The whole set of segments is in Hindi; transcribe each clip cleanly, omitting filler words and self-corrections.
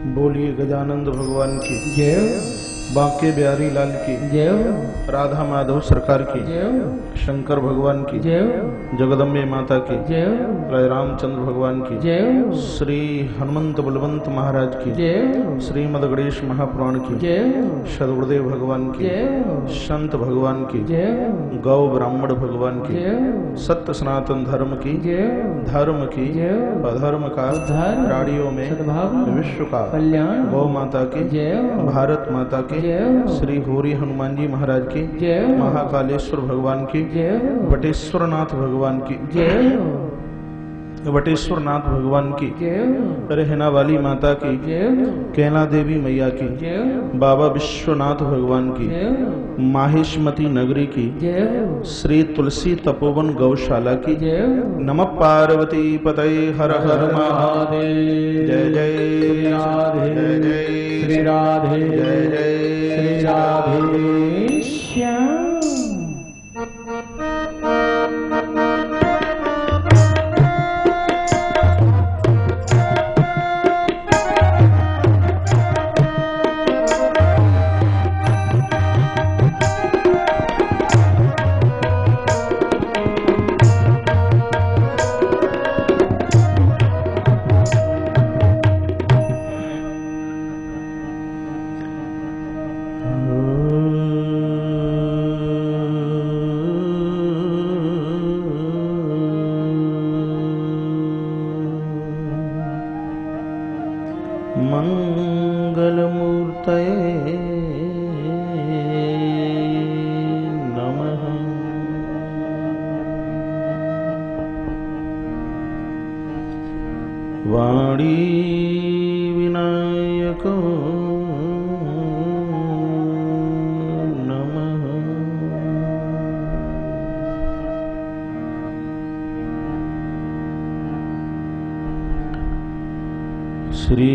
बोलिए गजानंद भगवान की जय। बांके बिहारी लाल की जय। राधा माधव सरकार की जय। शंकर भगवान की जय। जगदम्बे माता की जय। राय रामचंद्र भगवान की जय। श्री हनुमंत बलवंत महाराज की जय। श्रीमद गणेश महापुराण की जय। सदगुरुदेव भगवान की जय। संत भगवान की जय। गौ ब्राह्मण भगवान की जय। सत्य सनातन धर्म की जय। धर्म की जय। अधर्म का धर्म प्राणियों में सद्भाव विश्व का कल्याण गौ माता की जय। भारत माता की जय। श्री भूरी हनुमान जी महाराज की जय। महाकालेश्वर भगवान की जय। बटेश्वर नाथ भगवान की जय। बटेश्वर नाथ भगवान की जय। रहना वाली माता की जय। कैला देवी मैया की जय। बाबा विश्वनाथ भगवान की जय। माहेशमती नगरी की जय। श्री तुलसी तपोवन गौशाला की जय। नमः पार्वती पतये हर हर महादेव जय जय श्री राधे जय जय श्री राधे जय जय श्री राधे श्याम। मंगलमूर्तये नमः। वाणी विनायको नमः। श्री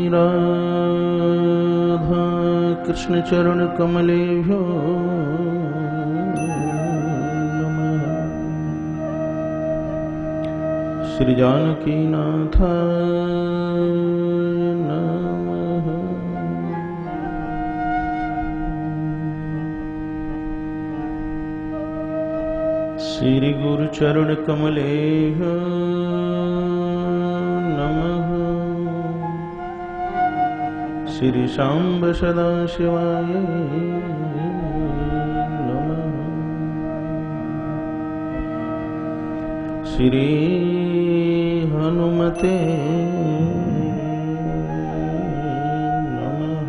राधा कृष्ण चरण कमलेभ्यो नमः। श्री जानकी नाथाय नमः। श्री गुरु चरण कमलेभ्यो नमः। श्री शांब सदा शिवाय नमः। श्री हनुमते नमः।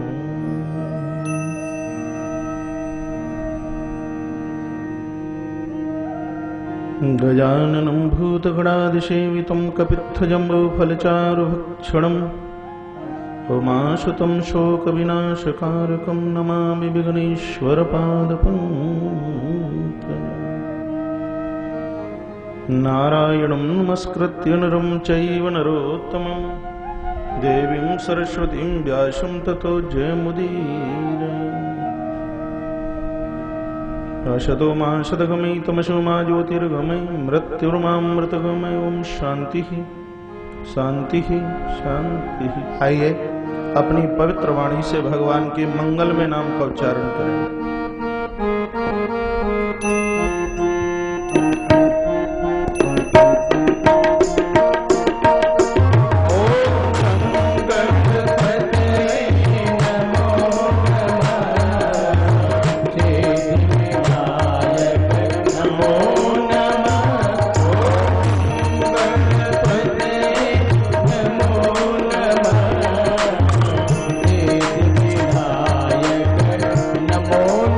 गजाननं भूतगणादिसेवितं कपित्थजम्बूफलचारुभक्षणम् उमासुतं शोकविनाशकारकं नमामि विघ्नेश्वरपादपङ्कजं। नारायणं नमस्कृत्य नरं चैव नरोत्तमं देवीं सरस्वतीं व्यासं ततो जयमुदीरये। असतो मा सद्गमय तमसो मा ज्योतिर्गमय मृत्युर्मामृतगमय। ओम शांति शांति शांति। आइए अपनी पवित्र वाणी से भगवान के मंगल में नाम का उच्चारण करें। नमो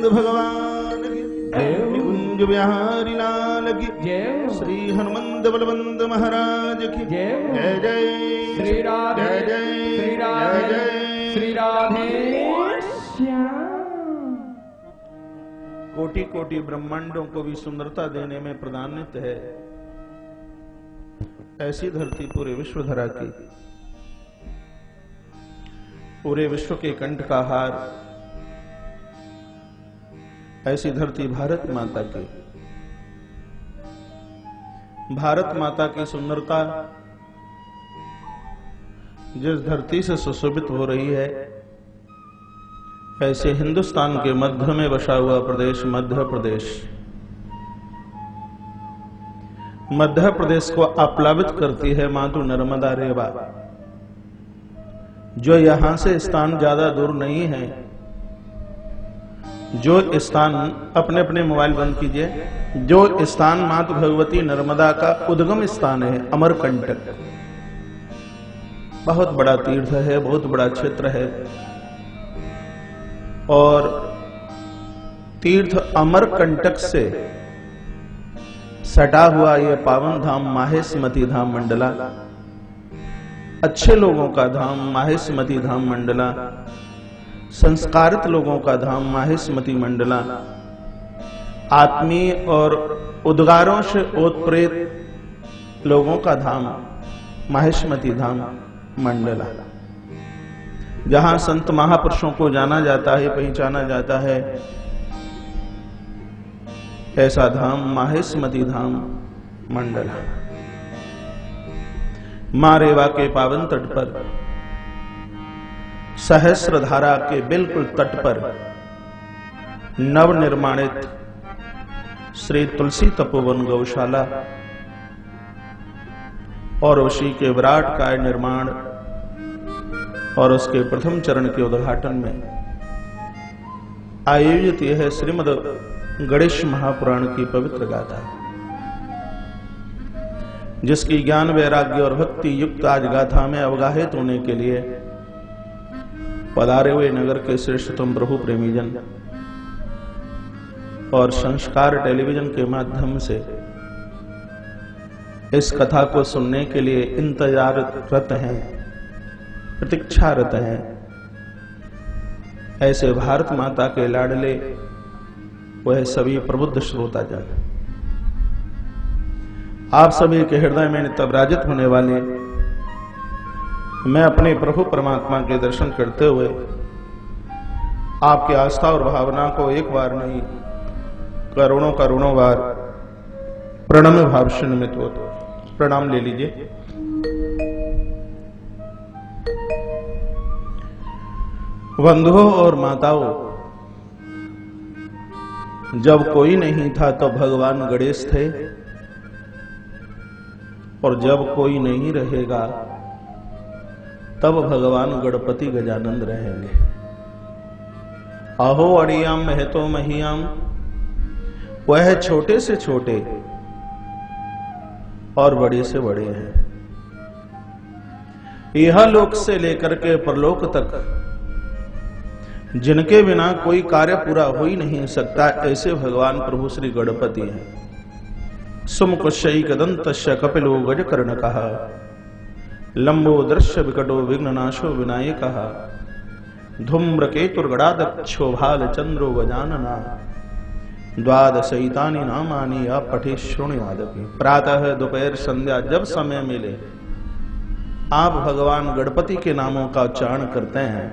गोविंद भगवान की जय। निकुंज बिहारी लाल की जय। श्री हनुमंत बलवंत महाराज की जय। जय जय श्री राधे जय जय श्री राधे जय जय। श्री राधे श्याम। कोटि कोटि ब्रह्मांडों को भी सुंदरता देने में प्रधान्वित है ऐसी धरती पूरे विश्व धरा की, पूरे विश्व के कंठ का हार ऐसी धरती भारत माता की। भारत माता की सुंदरता जिस धरती से सुशोभित हो रही है, ऐसे हिंदुस्तान के मध्य में बसा हुआ प्रदेश मध्य प्रदेश, मध्य प्रदेश को आप्लावित करती है मातु नर्मदा रेवा। जो यहां से स्थान ज्यादा दूर नहीं है, जो स्थान अपने अपने मोबाइल बंद कीजिए, जो स्थान मातु भगवती नर्मदा का उद्गम स्थान है अमरकंटक, बहुत बड़ा तीर्थ है, बहुत बड़ा क्षेत्र है। और तीर्थ अमरकंटक से सटा हुआ यह पावन धाम माहेश्मती धाम मंडला, अच्छे लोगों का धाम माहेश्मती धाम मंडला, संस्कारित लोगों का धाम माहेश्मती मंडला, आत्मीय और उद्गारों से ओतप्रेत लोगों का धाम माहेश्मती धाम मंडला, जहां संत महापुरुषों को जाना जाता है, पहचाना जाता है, ऐसा धाम माहेश्मती धाम मंडला। मां रेवा के पावन तट पर, सहस्र धारा के बिल्कुल तट पर नवनिर्माणित श्री तुलसी तपोवन गौशाला और उसी के विराट काय निर्माण और उसके प्रथम चरण के उद्घाटन में आयोजित यह है श्रीमद् गणेश महापुराण की पवित्र गाथा, जिसकी ज्ञान वैराग्य और भक्ति युक्त आज गाथा में अवगाहित होने के लिए पधारे हुए नगर के श्रेष्ठतम प्रभु प्रेमीजन और संस्कार टेलीविजन के माध्यम से इस कथा को सुनने के लिए इंतजाररत हैं, प्रतीक्षारत हैं, ऐसे भारत माता के लाडले वह सभी प्रबुद्ध श्रोताजन, आप सभी के हृदय में नित्य विराजित होने वाले, मैं अपने प्रभु परमात्मा के दर्शन करते हुए आपकी आस्था और भावना को एक बार नहीं करोड़ों करोड़ों बार प्रणम्य भाव से निमित्त हो। प्रणाम ले लीजिए। बंधुओं और माताओं, जब कोई नहीं था तो भगवान गणेश थे, और जब कोई नहीं रहेगा तब भगवान गणपति गजानंद रहेंगे। अहो अड़ियाम महतो महियाम, वह छोटे से छोटे और बड़े से बड़े हैं। यह लोक से लेकर के परलोक तक जिनके बिना कोई कार्य पूरा हो ही नहीं सकता, ऐसे भगवान प्रभु श्री गणपति हैं। सुमुखशयी दंतस्य कपिलो गजकर्ण कहा, लंबो दृश्य विकटो विघ्ननाशो विनायकः, धूम्रकेतुर्गणादक्षो भाल चंद्रो गजानना, द्वादशैतानि नामानि अपठे शृणुयादपि। प्रातः दोपहर संध्या जब समय मिले आप भगवान गणपति के नामों का उच्चारण करते हैं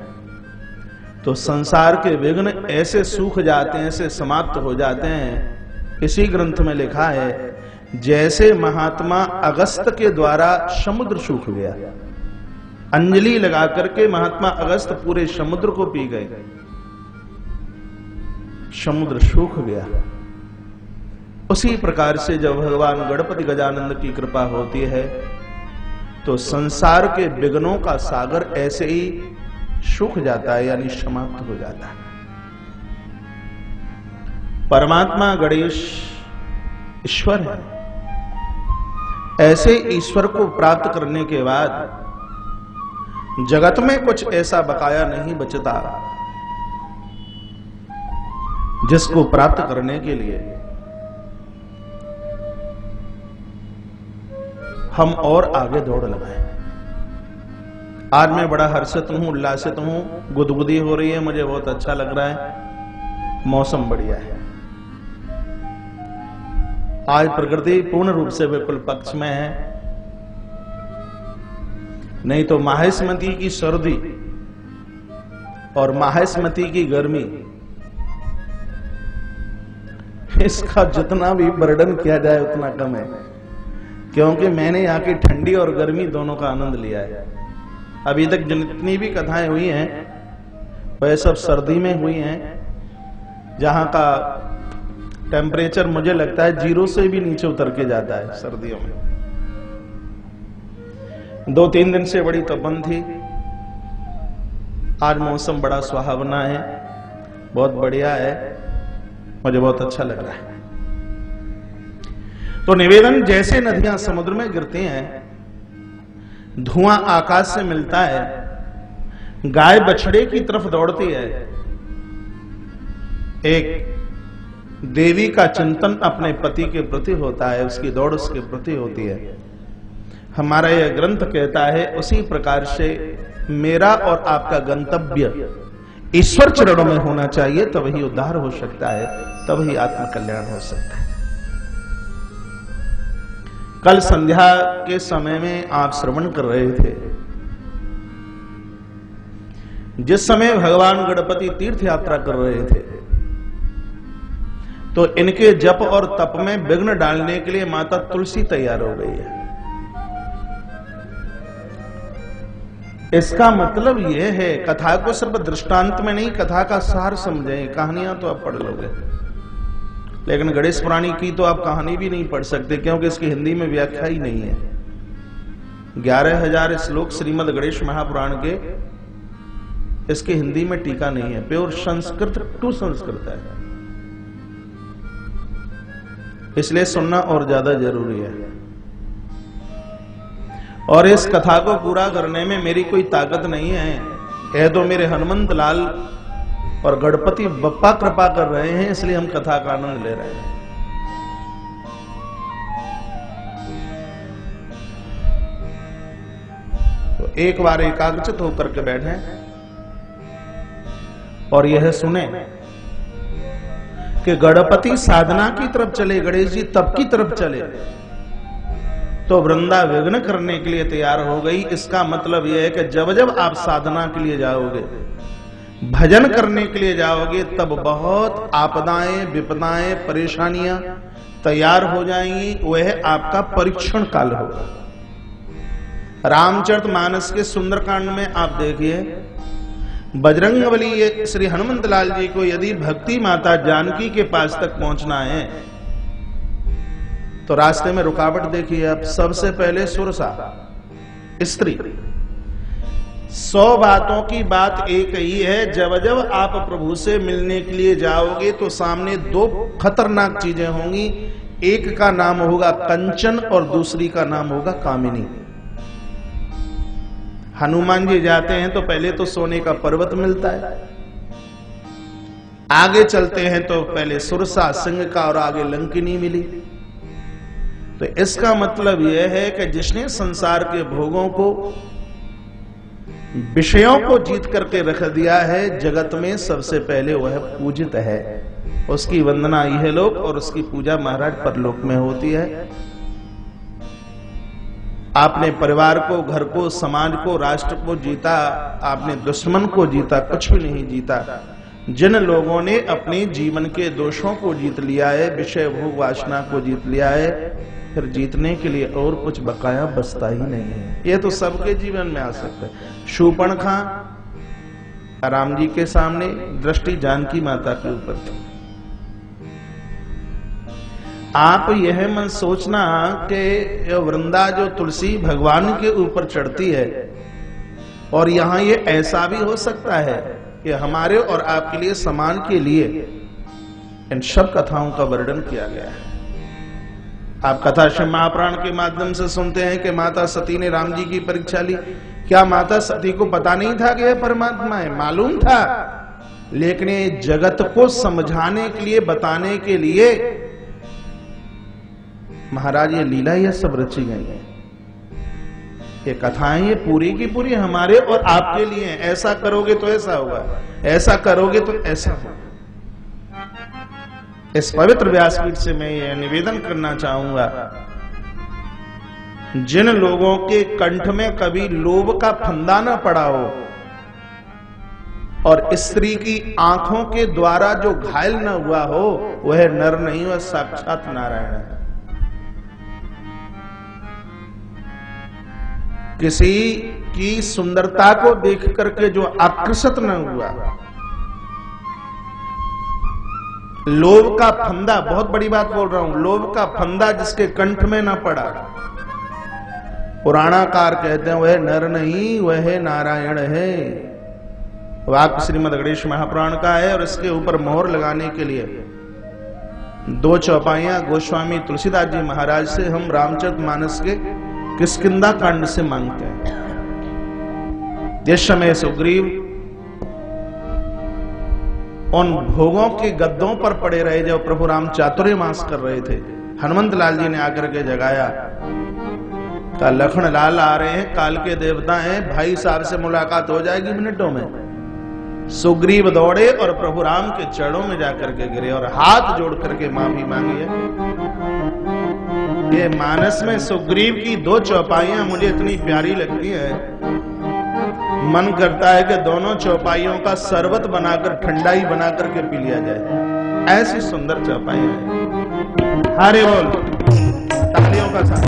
तो संसार के विघ्न ऐसे सूख जाते हैं, ऐसे समाप्त हो जाते हैं। इसी ग्रंथ में लिखा है, जैसे महात्मा अगस्त के द्वारा समुद्र सूख गया, अंजलि लगा करके महात्मा अगस्त पूरे समुद्र को पी गए, समुद्र सूख गया। उसी प्रकार से जब भगवान गणपति गजानंद की कृपा होती है तो संसार के विघ्नों का सागर ऐसे ही सूख जाता है, यानी समाप्त हो जाता है। परमात्मा गणेश ईश्वर है। ऐसे ईश्वर को प्राप्त करने के बाद जगत में कुछ ऐसा बकाया नहीं बचता जिसको प्राप्त करने के लिए हम और आगे दौड़ लगाएं। आज मैं बड़ा हर्षित हूं, उल्लासित हूं, गुदगुदी हो रही है, मुझे बहुत अच्छा लग रहा है, मौसम बढ़िया है। आज प्रकृति पूर्ण रूप से बिल्कुल पक्ष में है। नहीं तो माहेश्मती की सर्दी और माहेश्मती की गर्मी, इसका जितना भी वर्णन किया जाए उतना कम है, क्योंकि मैंने यहाँ की ठंडी और गर्मी दोनों का आनंद लिया है। अभी तक जितनी भी कथाएं हुई हैं वह सब सर्दी में हुई हैं, जहां का टेम्परेचर मुझे लगता है 0 से भी नीचे उतर के जाता है सर्दियों में। 2-3 दिन से बड़ी तपन थी, आज मौसम बड़ा सुहावना है, बहुत बढ़िया है, मुझे बहुत अच्छा लग रहा है। तो निवेदन, जैसे नदियां समुद्र में गिरती हैं, धुआं आकाश से मिलता है, गाय बछड़े की तरफ दौड़ती है, एक देवी का चिंतन अपने पति के प्रति होता है, उसकी दौड़ उसके प्रति होती है। हमारा यह ग्रंथ कहता है उसी प्रकार से मेरा और आपका गंतव्य ईश्वर चरणों में होना चाहिए, तब ही उद्धार हो सकता है, तब ही आत्म कल्याण हो सकता है। कल संध्या के समय में आप श्रवण कर रहे थे, जिस समय भगवान गणपति तीर्थ यात्रा कर रहे थे, तो इनके जप और तप में विघ्न डालने के लिए माता तुलसी तैयार हो गई है। इसका मतलब यह है, कथा को सिर्फ दृष्टांत में नहीं, कथा का सार समझें। कहानियां तो आप पढ़ लोगे, लेकिन गणेश पुराणी की तो आप कहानी भी नहीं पढ़ सकते, क्योंकि इसकी हिंदी में व्याख्या ही नहीं है। 11,000 श्लोक श्रीमद् गणेश महापुराण के, इसकी हिंदी में टीका नहीं है, प्योर संस्कृत टू संस्कृत है, इसलिए सुनना और ज्यादा जरूरी है। और इस कथा को पूरा करने में मेरी कोई ताकत नहीं है, यह तो मेरे हनुमंत लाल और गणपति बप्पा कृपा कर रहे हैं, इसलिए हम कथा का आनंद ले रहे हैं। तो एक बार एकाग्रचित होकर के बैठे और यह सुने कि गणपति साधना की तरफ चले, गणेश जी तप की तरफ चले, तो वृंदा विघ्न करने के लिए तैयार हो गई। इसका मतलब यह है कि जब जब आप साधना के लिए जाओगे, भजन करने के लिए जाओगे, तब बहुत आपदाएं, विपदाएं, परेशानियां तैयार हो जाएंगी। वह आपका परीक्षण काल होगा। रामचरितमानस के सुंदरकांड में आप देखिए, बजरंगबली श्री हनुमंत लाल जी को यदि भक्ति माता जानकी के पास तक पहुंचना है, तो रास्ते में रुकावट देखिए आप। सबसे पहले सुरसा स्त्री, 100 बातों की बात एक ही है, जब जब आप प्रभु से मिलने के लिए जाओगे तो सामने 2 खतरनाक चीजें होंगी। एक का नाम होगा कंचन और दूसरी का नाम होगा कामिनी। हनुमान जी जाते हैं तो पहले तो सोने का पर्वत मिलता है, आगे चलते हैं तो पहले सुरसा सिंह का और आगे लंकिनी मिली। तो इसका मतलब यह है कि जिसने संसार के भोगों को, विषयों को जीत करके रख दिया है, जगत में सबसे पहले वह पूजित है। उसकी वंदना यह लोक और उसकी पूजा महाराज परलोक में होती है। आपने परिवार को, घर को, समाज को, राष्ट्र को जीता, आपने दुश्मन को जीता, कुछ भी नहीं जीता। जिन लोगों ने अपने जीवन के दोषों को जीत लिया है, विषय भोग वासना को जीत लिया है, फिर जीतने के लिए और कुछ बकाया बचता ही नहीं है। ये तो सबके जीवन में आ सकता है। शूर्पणखा राम जी के सामने, दृष्टि जानकी माता के ऊपर थी। आप यह मन सोचना कि वृंदा जो तुलसी भगवान के ऊपर चढ़ती है, और यहां ये ऐसा भी हो सकता है कि हमारे और आपके लिए, समान के लिए इन सब कथाओं का वर्णन किया गया है। आप कथा शिव महापुराण के माध्यम से सुनते हैं कि माता सती ने राम जी की परीक्षा ली। क्या माता सती को पता नहीं था कि यह परमात्मा है? मालूम था, लेकिन ये जगत को समझाने के लिए, बताने के लिए महाराज ये लीला ये सब रची गई है। ये कथाएं ये पूरी की पूरी हमारे और आपके लिए हैं। ऐसा करोगे तो ऐसा होगा, ऐसा करोगे तो ऐसा होगा। इस पवित्र व्यासपीठ से मैं ये निवेदन करना चाहूंगा, जिन लोगों के कंठ में कभी लोभ का फंदा न पड़ा हो और स्त्री की आंखों के द्वारा जो घायल न हुआ हो, वह नर नहीं, वह साक्षात नारायण है। किसी की सुंदरता को देख करके जो आकर्षित न हुआ, लोभ का फंदा, बहुत बड़ी बात बोल रहा हूं, लोभ का फंदा जिसके कंठ में न पड़ा, पुराणाकार कहते हैं वह नर नहीं, वह नारायण है। वाक्य श्रीमद् गणेश महापुराण का है और इसके ऊपर मोहर लगाने के लिए 2 चौपाइयां गोस्वामी तुलसीदास जी महाराज से हम रामचरितमानस के किष्किंधा कांड से मांगते हैं। जिस समय सुग्रीव उन भोगों के गद्दों पर पड़े रहे, जब प्रभु राम चातुर्मास कर रहे थे, हनुमंत लाल जी ने आकर के जगाया, कहा लखन लाल आ रहे हैं, काल के देवता हैं, भाई साहब से मुलाकात हो जाएगी मिनटों में। सुग्रीव दौड़े और प्रभु राम के चरणों में जाकर के गिरे और हाथ जोड़ करके माफी मांगी है। ये मानस में सुग्रीव की 2 चौपाइयां मुझे इतनी प्यारी लगती है, मन करता है कि दोनों चौपाइयों का शरबत बनाकर, ठंडाई बनाकर के पी लिया जाए। ऐसी सुंदर चौपाइयां हैं। हरे बोल, तालियों का साथ।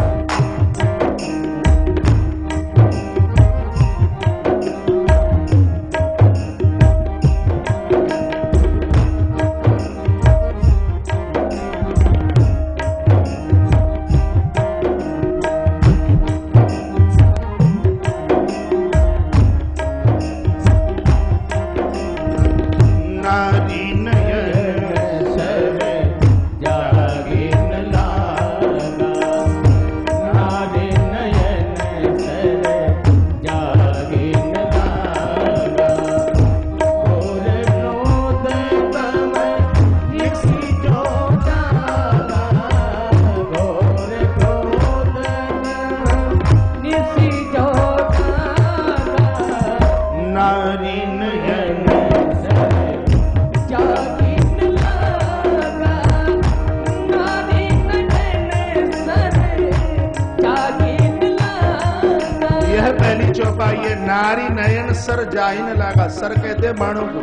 नारी नयन सर जाहि न लागा। सर कहते बाणों को,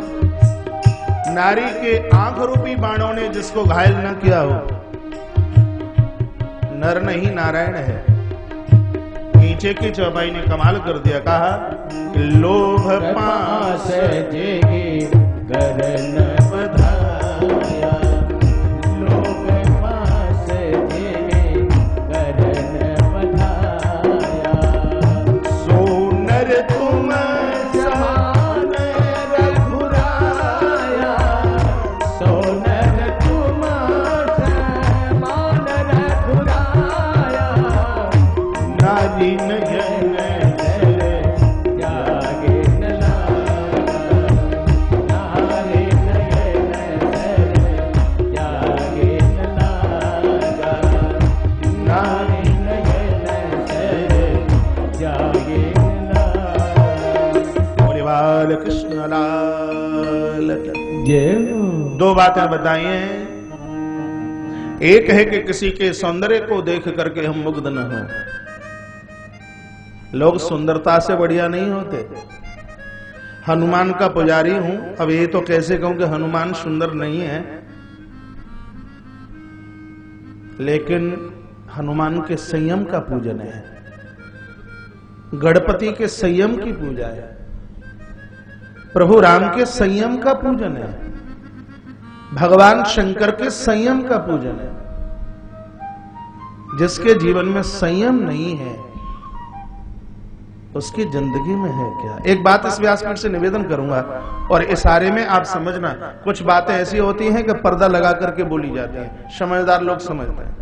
नारी के आंख रूपी बाणों ने जिसको घायल न किया हो, नर नहीं नारायण है। नीचे की चौपाई ने कमाल कर दिया, कहा लोभ पास जेगी गरन बधाया, लोभ पास जेगी गरन बधाया, सोनर तुम समान रघुराया, सोनर तुम समान रघुराया, नारी नयन कृष्ण लाल। 2 बातें बताई हैं। एक है कि किसी के सौंदर्य को देख करके हम मुग्ध न हो। लोग सुंदरता से बढ़िया नहीं होते। हनुमान का पुजारी हूं, अब ये तो कैसे कहूं कि हनुमान सुंदर नहीं है, लेकिन हनुमान के संयम का पूजन है, गणपति के संयम की पूजा है, प्रभु राम के संयम का पूजन है, भगवान शंकर के संयम का पूजन है। जिसके जीवन में संयम नहीं है उसकी जिंदगी में है क्या? एक बात इस व्यासपीठ से निवेदन करूंगा और इशारे में आप समझना, कुछ बातें ऐसी होती हैं कि पर्दा लगा करके बोली जाती हैं, समझदार लोग समझते हैं।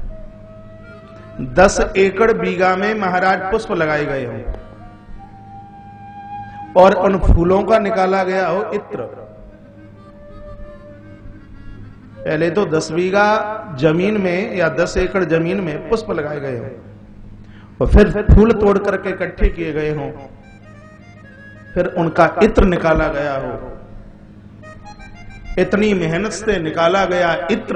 10 एकड़ बीघा में महाराज पुष्प लगाए गए हों और उन फूलों का निकाला गया हो इत्र, पहले तो 10 बीघा जमीन में या 10 एकड़ जमीन में पुष्प लगाए गए हों, और फिर फूल तोड़ करके इकट्ठे किए गए हों, फिर उनका इत्र निकाला गया हो, इतनी मेहनत से निकाला गया इत्र,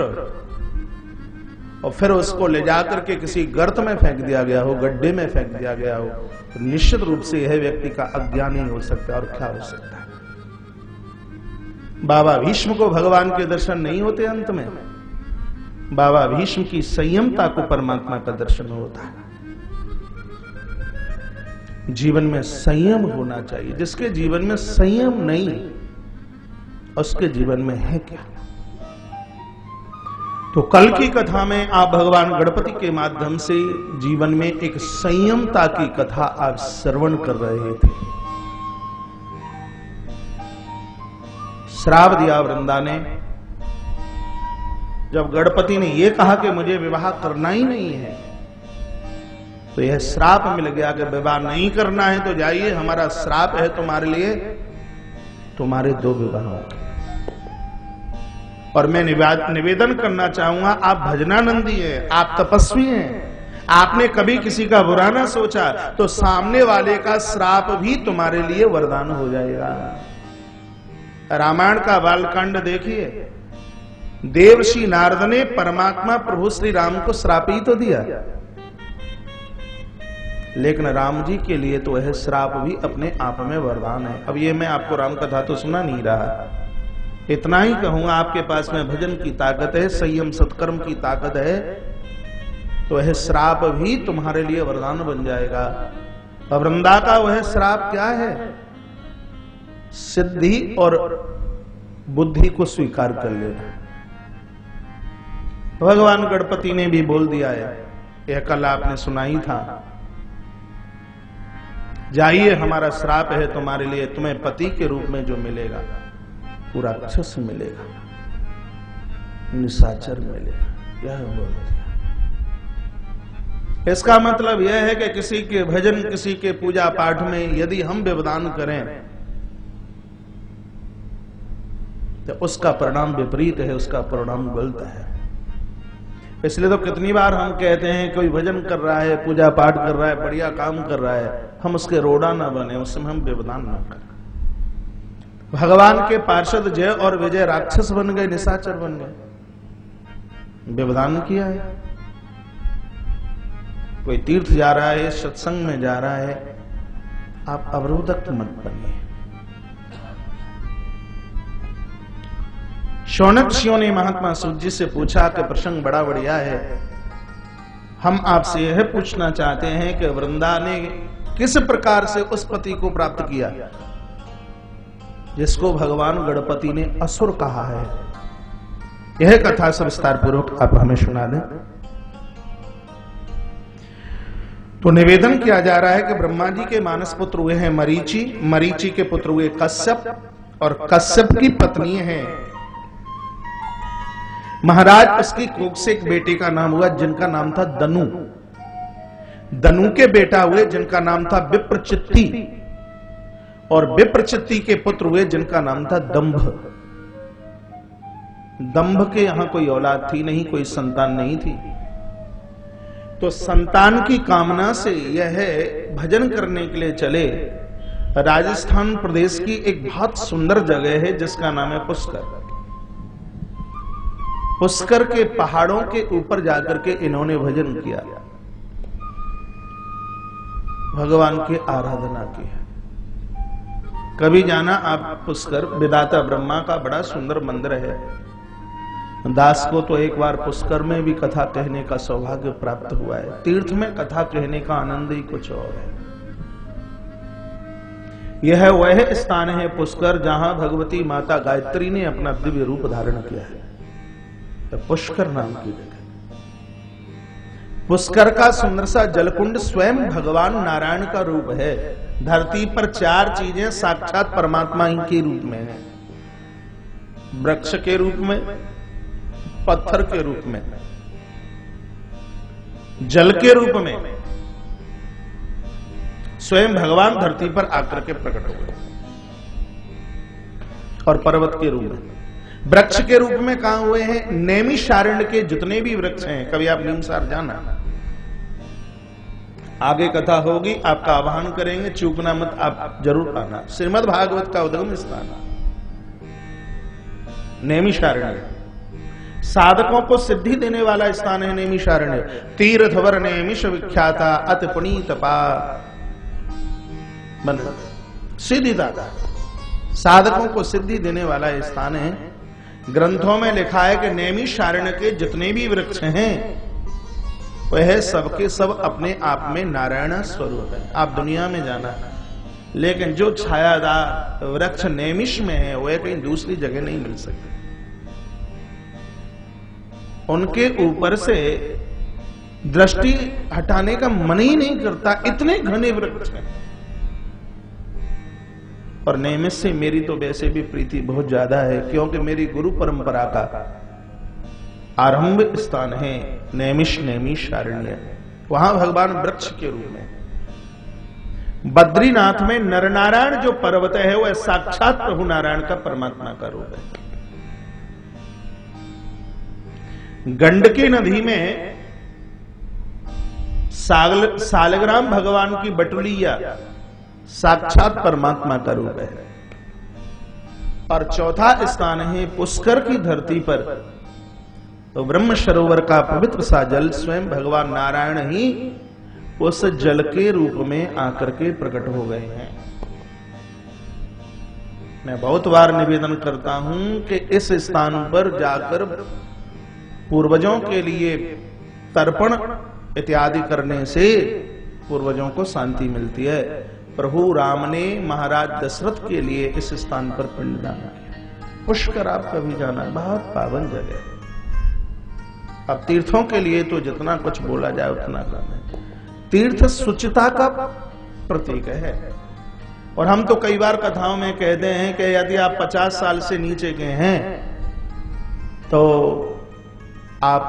और फिर उसको ले जाकर के किसी गर्त में फेंक दिया गया हो, गड्ढे में फेंक दिया गया हो, तो निश्चित रूप से यह व्यक्ति का अज्ञान ही हो सकता है। और क्या हो सकता है? बाबा भीष्म को भगवान के दर्शन नहीं होते अंत में। बाबा भीष्म की संयमता को परमात्मा का दर्शन होता है। जीवन में संयम होना चाहिए। जिसके जीवन में संयम नहीं, उसके जीवन में है क्या? तो कल की कथा में आप भगवान गणपति के माध्यम से जीवन में एक संयमता की कथा आप श्रवण कर रहे थे। श्राप दिया वृंदा ने। जब गणपति ने यह कहा कि मुझे विवाह करना ही नहीं है, तो यह श्राप मिल गया कि विवाह नहीं करना है तो जाइए, हमारा श्राप है तुम्हारे लिए, तुम्हारे 2 विवाह होंगे। और मैं निवेदन करना चाहूंगा, आप भजनानंदी हैं, आप तपस्वी हैं, आपने कभी किसी का बुरा ना सोचा, तो सामने वाले का श्राप भी तुम्हारे लिए वरदान हो जाएगा। रामायण का बालकांड देखिए, देवर्षि नारद ने परमात्मा प्रभु श्री राम को श्राप ही तो दिया, लेकिन राम जी के लिए तो यह श्राप भी अपने आप में वरदान है। अब ये मैं आपको राम कथा तो सुना नहीं रहा, इतना ही कहूंगा, आपके पास में भजन की ताकत है, संयम सत्कर्म की ताकत है, तो यह श्राप भी तुम्हारे लिए वरदान बन जाएगा। अब वृंदा का वह श्राप क्या है? सिद्धि और बुद्धि को स्वीकार कर लेना। भगवान गणपति ने भी बोल दिया है, यह कल आपने सुना ही था, जाइए, हमारा श्राप है तुम्हारे लिए, तुम्हें पति के रूप में जो मिलेगा वो राक्षस मिलेगा, निशाचर मिलेगा। यह बोल दिया। इसका मतलब यह है कि किसी के भजन, किसी के पूजा पाठ में यदि हम व्यवधान करें तो उसका परिणाम विपरीत है, उसका परिणाम गलत है। इसलिए तो कितनी बार हम कहते हैं, कोई भजन कर रहा है, पूजा पाठ कर रहा है, बढ़िया काम कर रहा है, हम उसके रोड़ा ना बने, उसमें हम व्यवधान ना करें। भगवान के पार्षद जय और विजय राक्षस बन गए, निशाचर बन गए, व्यवधान किया है। कोई तीर्थ जा रहा है, सत्संग में जा रहा है, आप अवरोधक मत बनिए। शौनक ने महात्मा सूत जी से पूछा कि प्रसंग बड़ा बढ़िया है, हम आपसे यह पूछना चाहते हैं कि वृंदा ने किस प्रकार से उस पति को प्राप्त किया जिसको भगवान गणपति ने असुर कहा है। यह कथा सविस्तार पूर्वक आप हमें सुना दें। तो निवेदन किया जा रहा है कि ब्रह्मा जी के मानस पुत्र हुए हैं मरीचि, मरीचि के पुत्र हुए कश्यप, और कश्यप की पत्नी है महाराज, उसकी कोख से एक बेटे का नाम हुआ जिनका नाम था दनु। दनु के बेटा हुए जिनका नाम था विप्रचित्ति, और विप्रचित्ति के पुत्र हुए जिनका नाम था दंभ। दंभ के यहां कोई औलाद थी नहीं, कोई संतान नहीं थी। तो संतान की कामना से यह भजन करने के लिए चले। राजस्थान प्रदेश की एक बहुत सुंदर जगह है जिसका नाम है पुष्कर। पुष्कर के पहाड़ों के ऊपर जाकर के इन्होंने भजन किया, भगवान की आराधना की। कभी जाना आप पुष्कर, विधाता ब्रह्मा का बड़ा सुंदर मंदिर है। दास को तो एक बार पुष्कर में भी कथा कहने का सौभाग्य प्राप्त हुआ है। तीर्थ में कथा कहने का आनंद ही कुछ और है। यह वह स्थान है पुष्कर जहां भगवती माता गायत्री ने अपना दिव्य रूप धारण किया है। तो पुष्कर नाम की जगह, पुष्कर का सुंदर सा जलकुंड स्वयं भगवान नारायण का रूप है। धरती पर 4 चीजें साक्षात परमात्मा ही के रूप में है। वृक्ष के रूप में, पत्थर के रूप में, जल के रूप में, स्वयं भगवान धरती पर आकर के प्रकट हुए, और पर्वत के रूप में। वृक्ष के रूप में कहां हुए हैं? नैमिषारण्य के जितने भी वृक्ष हैं, कभी आप नीमसार जाना, आगे कथा होगी, आपका आह्वान करेंगे, चूकना मत, आप जरूर आना। श्रीमद् भागवत का उद्गम स्थान नैमिषारण्य, साधकों को सिद्धि देने वाला स्थान है नैमिषारण्य। तीर्थवर नैमिष विख्याता अति पुनीत पा सिद्धिदाता, साधकों को सिद्धि देने वाला स्थान है। ग्रंथों में लिखा है कि नैमिषारण्य के जितने भी वृक्ष हैं वह सबके सब अपने आप में नारायण स्वरूप है। आप दुनिया में जाना, लेकिन जो छायादार वृक्ष नैमिष में है वह कहीं दूसरी जगह नहीं मिल सकते। उनके ऊपर से दृष्टि हटाने का मन ही नहीं करता, इतने घने वृक्ष हैं। और नैमिष से मेरी तो वैसे भी प्रीति बहुत ज्यादा है, क्योंकि मेरी गुरु परंपरा का आरंभ स्थान है नैमिषारण्य। वहां भगवान वृक्ष के रूप में। बद्रीनाथ में नरनारायण जो पर्वत है वह साक्षात प्रभु नारायण का परमात्मा का रूप है। गंडकी नदी में सालग्राम भगवान की बटुलिया साक्षात परमात्मा का रूप है। और चौथा स्थान है पुष्कर की धरती पर, तो ब्रह्म सरोवर का पवित्र सा जल स्वयं भगवान नारायण ही उस जल के रूप में आकर के प्रकट हो गए हैं। मैं बहुत बार निवेदन करता हूं कि इस स्थान पर जाकर पूर्वजों के लिए तर्पण इत्यादि करने से पूर्वजों को शांति मिलती है। प्रभु राम ने महाराज दशरथ के लिए इस स्थान पर पिंडदान किया। पुष्कर आप कभी जाना, बहुत पावन जगह है। अब तीर्थों के लिए तो जितना कुछ बोला जाए उतना कम है। तीर्थ शुचिता का प्रतीक है। और हम तो कई बार कथाओं में कहते हैं कि यदि आप 50 साल से नीचे के हैं तो आप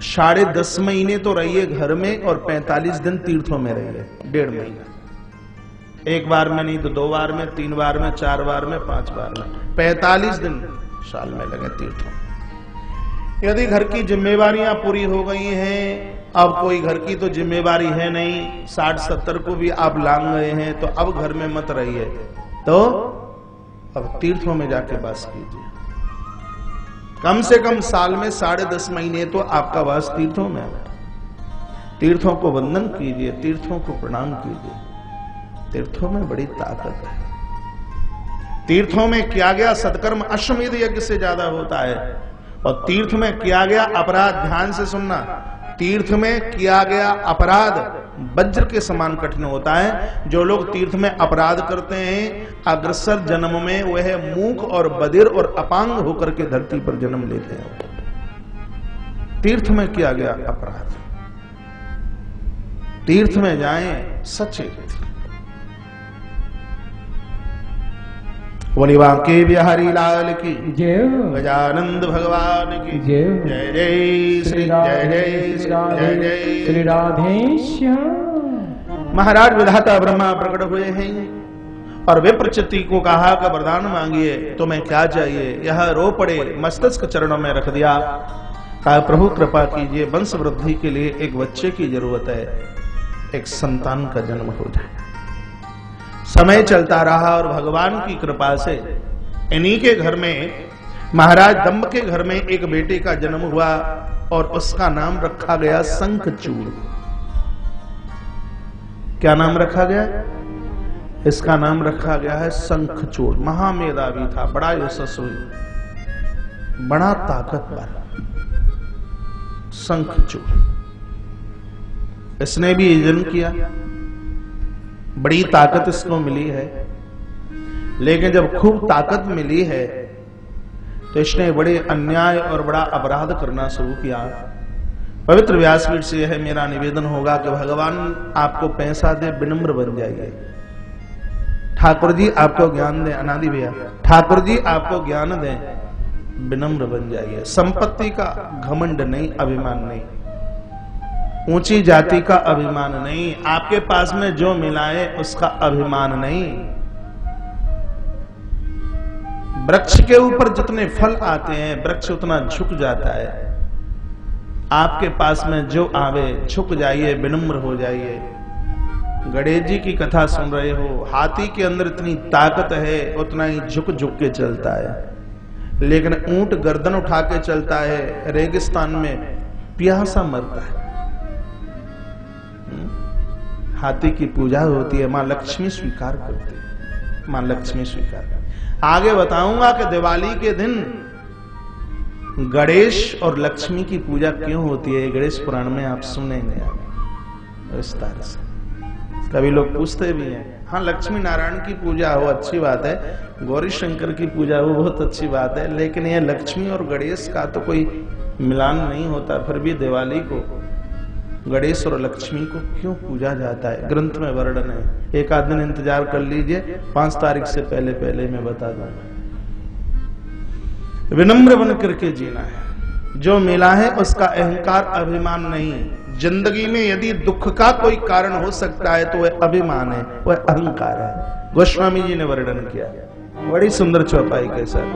10.5 महीने तो रहिए घर में और 45 दिन तीर्थों में रहिए, 1.5 महीना। एक बार में नहीं तो 2 बार में, 3 बार में, 4 बार में, 5 बार में, 45 दिन साल में लगे तीर्थों। यदि घर की जिम्मेवारियां पूरी हो गई हैं, अब कोई घर की तो जिम्मेवारी है नहीं, 60-70 को भी आप लांग गए हैं, तो अब घर में मत रहिए, तो अब तीर्थों में जाके वास कीजिए। कम से कम साल में 10.5 महीने तो आपका वास तीर्थों में है। तीर्थों को वंदन कीजिए, तीर्थों को प्रणाम कीजिए। तीर्थों में बड़ी ताकत है। तीर्थों में किया गया सत्कर्म अश्वमेध यज्ञ से ज्यादा होता है। और तीर्थ में किया गया अपराध, ध्यान से सुनना, तीर्थ में किया गया अपराध वज्र के समान कठिन होता है। जो लोग तीर्थ में अपराध करते हैं अग्रसर जन्म में वह मूक और बधिर और अपांग होकर के धरती पर जन्म लेते हैं। तीर्थ में किया गया अपराध, तीर्थ में जाएं सचेत। बोली बांके बिहारी लाल की जय, गजानंद भगवान की जय, जय जय श्री जय जय जय जय श्री राधे श्याम। महाराज विधाता ब्रह्मा प्रकट हुए हैं और विप्रचित्ति को कहा कि वरदान मांगिए, तुम्हें क्या चाहिए। यह रो पड़े, मस्तक चरणों में रख दिया, कहा प्रभु कृपा कीजिए, वंश वृद्धि के लिए एक बच्चे की जरूरत है, एक संतान का जन्म हो जाए। समय चलता रहा और भगवान की कृपा से इन्हीं के घर में, महाराज दंभ के घर में एक बेटे का जन्म हुआ और उसका नाम रखा गया शंखचूड़। क्या नाम रखा गया? इसका नाम रखा गया है शंखचूड़। महामेधावी था, बड़ा यशस्वी, बड़ा ताकतवर शंखचूड़। इसने भी जन्म किया, बड़ी ताकत इसको मिली है। लेकिन जब खूब ताकत मिली है तो इसने बड़े अन्याय और बड़ा अपराध करना शुरू किया। पवित्र व्यासपीठ से यह मेरा निवेदन होगा कि भगवान आपको पैसा दे, विनम्र बन जाइए। ठाकुर जी आपको ज्ञान दें, अनादि भैया, ठाकुर जी आपको ज्ञान दें, विनम्र बन जाइए। संपत्ति का घमंड नहीं, अभिमान नहीं, ऊंची जाति का अभिमान नहीं, आपके पास में जो मिला है उसका अभिमान नहीं। वृक्ष के ऊपर जितने फल आते हैं वृक्ष उतना झुक जाता है। आपके पास में जो आवे झुक जाइए, विनम्र हो जाइए। गणेश जी की कथा सुन रहे हो, हाथी के अंदर इतनी ताकत है उतना ही झुक झुक के चलता है, लेकिन ऊंट गर्दन उठा के चलता है, रेगिस्तान में प्यासा मरता है। हाथी की पूजा होती है, मां लक्ष्मी स्वीकार करती है, मां लक्ष्मी स्वीकार करती। आगे बताऊंगा कि दिवाली के दिन गणेश और लक्ष्मी की पूजा क्यों होती है, गणेश पुराण में आप सुनेंगे आगे विस्तार से। कभी लोग पूछते भी हैं, हाँ लक्ष्मी नारायण की पूजा हो अच्छी बात है, गौरी शंकर की पूजा हो बहुत अच्छी बात है, लेकिन ये लक्ष्मी और गणेश का तो कोई मिलान नहीं होता। फिर भी दिवाली को गणेश और लक्ष्मी को क्यों पूजा जाता है, ग्रंथ में वर्णन है। एक आध दिन इंतजार कर लीजिए, 5 तारीख से पहले पहले मैं बता दूंगा। विनम्र बन करके जीना है, जो मिला है उसका अहंकार अभिमान नहीं। जिंदगी में यदि दुख का कोई कारण हो सकता है तो वह अभिमान है, वह अहंकार है। गोस्वामी जी ने वर्णन किया बड़ी सुंदर चौपाई के साथ।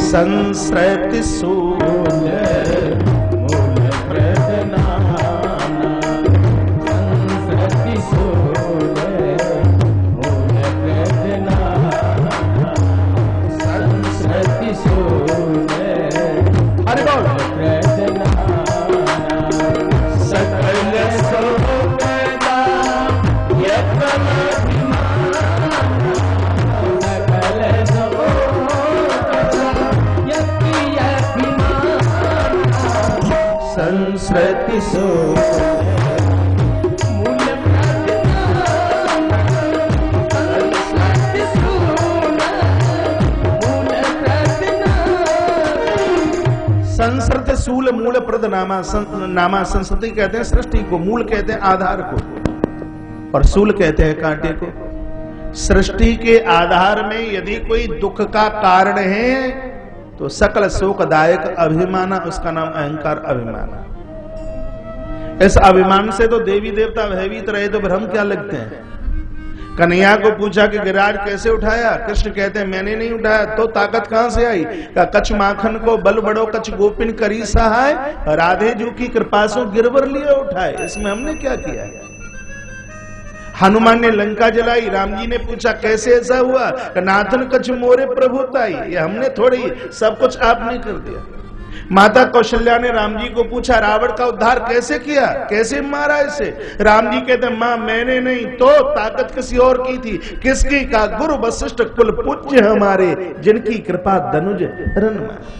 संस्कृति संस्कृति सूल मूल प्रद नामा संस्कृति कहते हैं सृष्टि को, मूल कहते हैं आधार को, और सूल कहते हैं कांटे को। सृष्टि के आधार में यदि कोई दुख का कारण है तो सकल शोकदायक अभिमाना, उसका नाम अहंकार अभिमाना। इस अभिमान से तो देवी देवता भयभीत रहे, तो फिर हम क्या लगते हैं। कन्हैया को पूछा कि गिरिराज कैसे उठाया, कृष्ण कहते हैं मैंने नहीं उठाया, तो ताकत कहां से आई। कछ माखन को बल बड़ो कछ गोपिन करी सहाय, राधे जू की कृपा से गिरवर लिए उठाए, इसमें हमने क्या किया है। हनुमान ने लंका जलाई, राम जी ने पूछा कैसे ऐसा हुआ, नाथन कछ मोरे प्रभुताई, ये हमने थोड़ी, सब कुछ आपने कर दिया। माता कौशल्या ने राम जी को पूछा रावण का उद्धार कैसे किया, कैसे मारा इसे। राम जी कहते मां मैंने नहीं, तो ताकत किसी और की थी। किसकी का, गुरु वशिष्ठ कुल पूज्य हमारे, जिनकी कृपा धनुज रन मारे।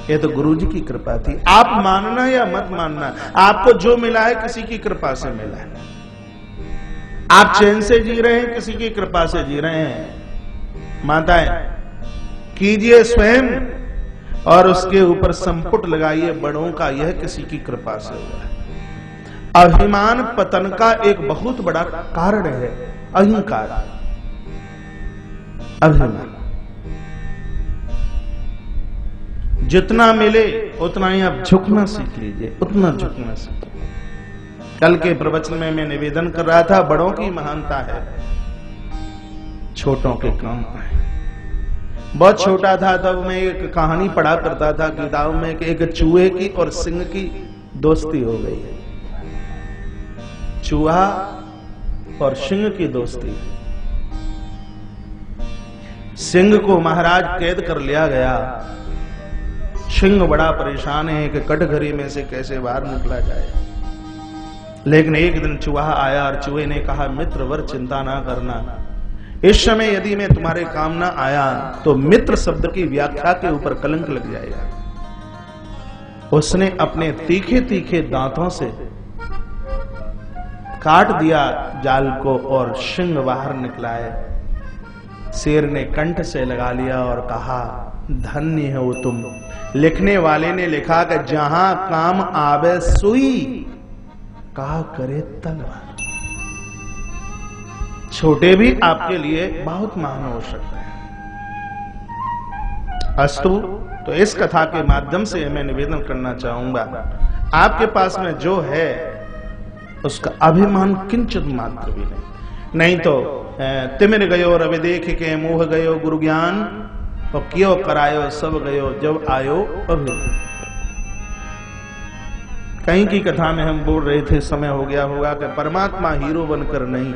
ये तो गुरु जी की कृपा थी। आप मानना या मत मानना, आपको जो मिला है किसी की कृपा से मिला है। आप चैन से जी रहे हैं, किसी की कृपा से जी रहे हैं। माताएं कीजिए स्वयं और उसके ऊपर संपुट लगाइए बड़ों का, यह किसी की कृपा से हुआ है। अभिमान पतन का एक बहुत बड़ा कारण है, अहंकार, अभिमान। जितना मिले उतना ही आप झुकना सीख लीजिए, उतना झुकना सीख। कल के प्रवचन में मैं निवेदन कर रहा था, बड़ों की महानता है, छोटों के काम है। बहुत छोटा था तब मैं एक कहानी पढ़ा करता था किताब में कि एक चूहे की और सिंह की दोस्ती हो गई। चूहा और सिंह की दोस्ती। सिंह को महाराज कैद कर लिया गया। सिंह बड़ा परेशान है कि कटघरे में से कैसे बाहर निकला जाए। लेकिन एक दिन चूहा आया और चूहे ने कहा मित्र वर चिंता ना करना, इस समय यदि मैं तुम्हारे काम ना आया तो मित्र शब्द की व्याख्या के ऊपर कलंक लग जाएगा। उसने अपने तीखे तीखे दांतों से काट दिया जाल को और सिंह बाहर निकला है। शेर ने कंठ से लगा लिया और कहा धन्य हो तुम। लिखने वाले ने लिखा कि जहां काम आवे सुई, कहा करे तलवार। छोटे भी आपके लिए बहुत महान हो सकते हैं। अस्तु, तो इस कथा के माध्यम से मैं निवेदन करना चाहूंगा, आपके पास में जो है उसका अभिमान किंचित मात्र भी नहीं तो तिमिर गयो रवि देख के मोह गयो गुरु ज्ञान तो क्यों करायो सब गयो जब आयो अभिमान। कहीं की कथा में हम बोल रहे थे, समय हो गया होगा, कि परमात्मा हीरो बनकर नहीं,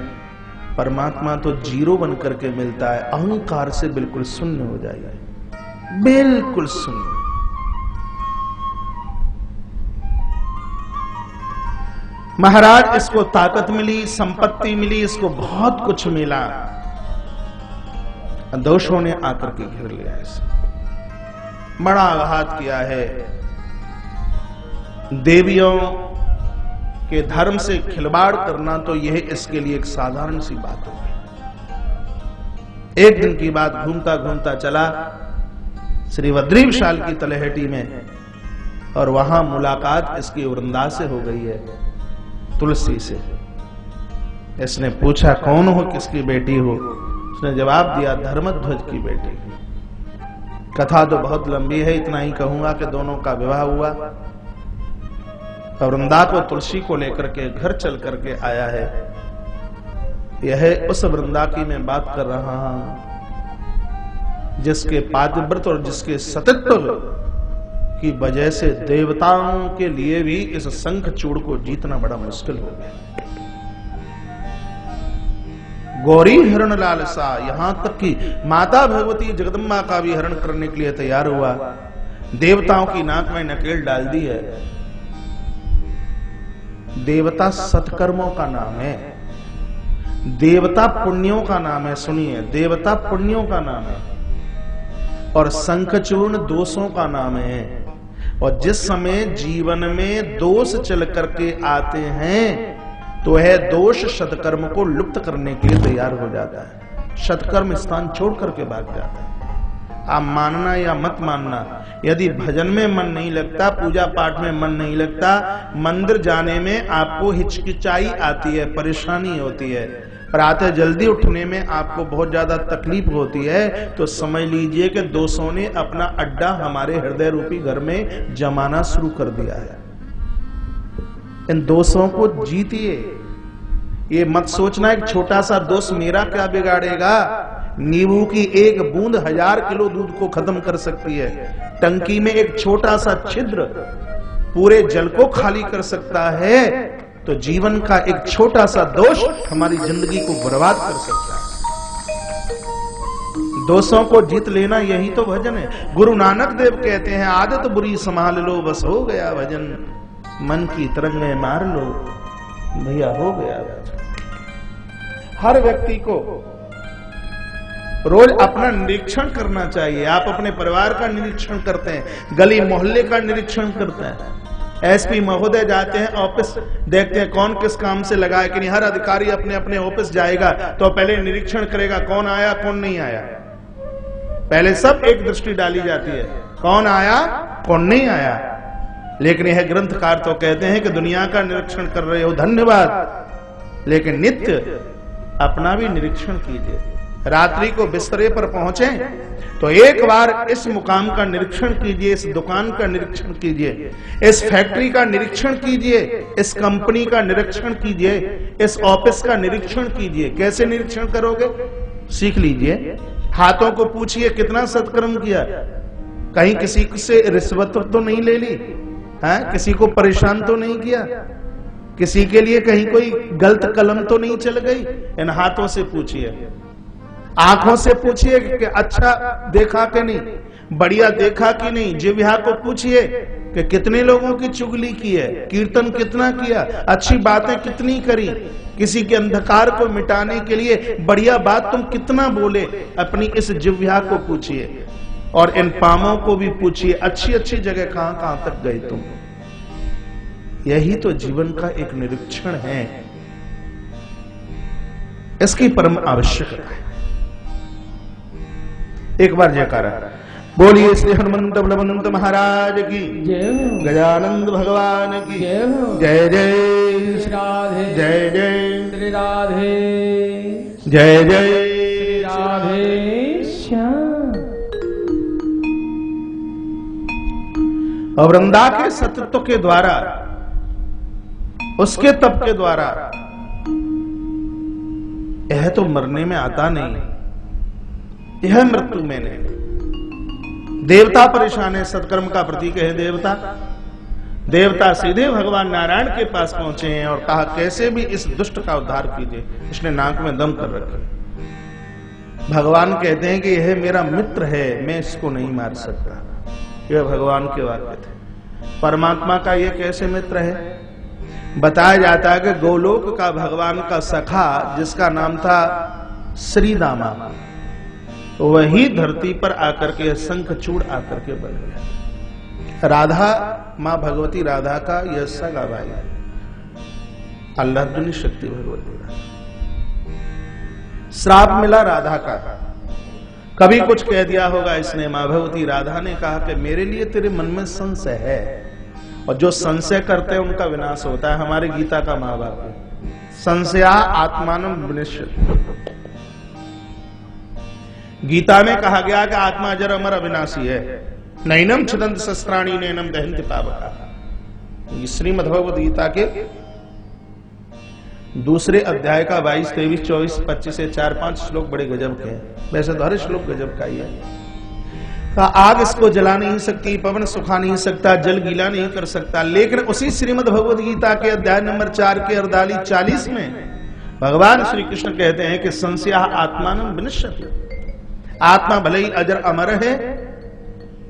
परमात्मा तो जीरो बनकर के मिलता है। अहंकार से बिल्कुल शून्य हो जाएगा, बिल्कुल शून्य। महाराज इसको ताकत मिली, संपत्ति मिली, इसको बहुत कुछ मिला, दोषों ने आकर के घेर लिया, इसे बड़ा आघात किया है। देवियों के धर्म से खिलवाड़ करना तो यह इसके लिए एक साधारण सी बात हो गई। एक दिन की बात, घूमता घूमता चला श्री बद्रीविशाल की तलहटी में, और वहां मुलाकात इसकी वृंदा से हो गई है, तुलसी से। इसने पूछा कौन हो, किसकी बेटी हो? उसने जवाब दिया धर्मध्वज की बेटी। कथा तो बहुत लंबी है, इतना ही कहूंगा कि दोनों का विवाह हुआ और वृंदा को तुलसी को लेकर के घर चल करके आया है। यह उस वृंदा की मैं बात कर रहा हूं जिसके पातिव्रत और जिसके सतित्व की वजह से देवताओं के लिए भी इस शंखचूड़ को जीतना बड़ा मुश्किल हो गया। गौरी हरण लालसा, यहां तक कि माता भगवती जगदम्बा का भी हरण करने के लिए तैयार हुआ। देवताओं की नाक में नकेल डाल दी है। देवता सत्कर्मों का नाम है, देवता पुण्यों का नाम है। सुनिए, देवता पुण्यों का नाम है और शंखचूर्ण दोषों का नाम है। और जिस समय जीवन में दोष चल करके आते हैं तो वह दोष सत्कर्म को लुप्त करने के लिए तैयार हो जाता है, सत्कर्म स्थान छोड़ करके भाग जाता है। आप मानना या मत मानना, यदि भजन में मन नहीं लगता, पूजा पाठ में मन नहीं लगता, मंदिर जाने में आपको हिचकिचाई आती है, परेशानी होती है, प्रातः जल्दी उठने में आपको बहुत ज्यादा तकलीफ होती है, तो समझ लीजिए कि दोषों ने अपना अड्डा हमारे हृदय रूपी घर में जमाना शुरू कर दिया है। इन दोषों को जीतिए। ये मत सोचना एक छोटा सा दोष मेरा क्या बिगाड़ेगा। नींबू की एक बूंद 1000 किलो दूध को खत्म कर सकती है। टंकी में एक छोटा सा छिद्र पूरे जल को खाली कर सकता है। तो जीवन का एक छोटा सा दोष हमारी जिंदगी को बर्बाद कर सकता है। दोषों को जीत लेना यही तो भजन है। गुरु नानक देव कहते हैं, आदत बुरी संभाल लो बस हो गया भजन, मन की तरंगें मार लो भैया हो गया भजन। हर व्यक्ति को रोज अपना निरीक्षण करना चाहिए। आप अपने परिवार का निरीक्षण करते हैं, गली मोहल्ले का निरीक्षण करते हैं। एसपी महोदय जाते हैं ऑफिस, देखते हैं कौन किस काम से लगा है कि नहीं। हर अधिकारी अपने अपने ऑफिस जाएगा तो पहले निरीक्षण करेगा कौन आया कौन नहीं आया। पहले सब एक दृष्टि डाली जाती है, कौन आया कौन नहीं आया। लेकिन यह ग्रंथकार तो कहते हैं कि दुनिया का निरीक्षण कर रहे हो धन्यवाद, लेकिन नित्य अपना भी निरीक्षण कीजिए। रात्रि को बिस्तरे पर पहुंचे तो एक बार इस मुकाम का निरीक्षण कीजिए, इस दुकान का निरीक्षण कीजिए, इस फैक्ट्री का निरीक्षण कीजिए, इस कंपनी का निरीक्षण कीजिए, इस ऑफिस का निरीक्षण कीजिए। कैसे निरीक्षण करोगे? सीख लीजिए। हाथों को पूछिए कितना सत्कर्म किया, कहीं किसी से रिश्वत तो नहीं ले ली है, किसी को परेशान तो नहीं किया, किसी के लिए कहीं कोई गलत कलम तो नहीं चल गई। इन हाथों से पूछिए। आंखों से पूछिए कि अच्छा देखा कि नहीं, बढ़िया देखा कि नहीं। जिह्वा को पूछिए कि कितने लोगों की चुगली की है, कीर्तन कितना किया, अच्छी बातें कितनी करी, किसी के अंधकार को मिटाने के लिए बढ़िया बात तुम कितना बोले। अपनी इस जिह्वा को पूछिए और इन पामों को भी पूछिए, अच्छी अच्छी जगह कहां कहां तक गए तुम। यही तो जीवन का एक निरीक्षण है, इसकी परम आवश्यकता है। एक बार जयकारा बोलिए श्री हनुमंत बलवंत महाराज की जय हो। गजानंद भगवान की जय हो। जय जय श्री राधे जय जय श्री राधे जय जय श्री राधे श्याम। और वृंदा के सतत्व के द्वारा उसके तप के द्वारा यह तो मरने में आता नहीं, यह मृत्यु में नहीं। देवता परेशान है, सत्कर्म का प्रतीक है देवता। देवता सीधे भगवान नारायण के पास पहुंचे हैं और कहा कैसे भी इस दुष्ट का उद्धार कीजिए, इसने नाक में दम कर रखे। भगवान कहते हैं कि यह मेरा मित्र है, मैं इसको नहीं मार सकता। यह भगवान के वाक्य थे। परमात्मा का यह कैसे मित्र है? बताया जाता है कि गोलोक का भगवान का सखा जिसका नाम था श्रीदामा, वही धरती पर आकर के शंखचूड़ आकर के बन गया। राधा, मां भगवती राधा का यह सगा भाई है, अल्लाह शक्ति भगवती राधा। श्राप मिला राधा का, कभी कुछ कह दिया होगा इसने। मां भगवती राधा ने कहा कि मेरे लिए तेरे मन में संशय है, और जो संशय करते हैं उनका विनाश होता है। हमारे गीता का महाभारत है, संशया आत्मानं विनश्यति। गीता में कहा गया कि आत्मा अजर अमर अविनाशी है। नैनम छिदंत शस्त्राणी नैनम दहन्ति पावका। श्रीमद् भगवद गीता के दूसरे अध्याय का 22, 23, 24, 25 से 4-5 श्लोक बड़े गजब के हैं। वैसे तो हर श्लोक गजब का ही है। आग इसको जला नहीं सकती, पवन सुखा नहीं सकता, जल गीला नहीं कर सकता। लेकिन उसी श्रीमद् भगवद गीता के अध्याय नंबर 4 के अर्धाली 40 में भगवान श्री कृष्ण कहते हैं कि संशया आत्मानं विनश्यति। आत्मा भले ही अजर अमर है,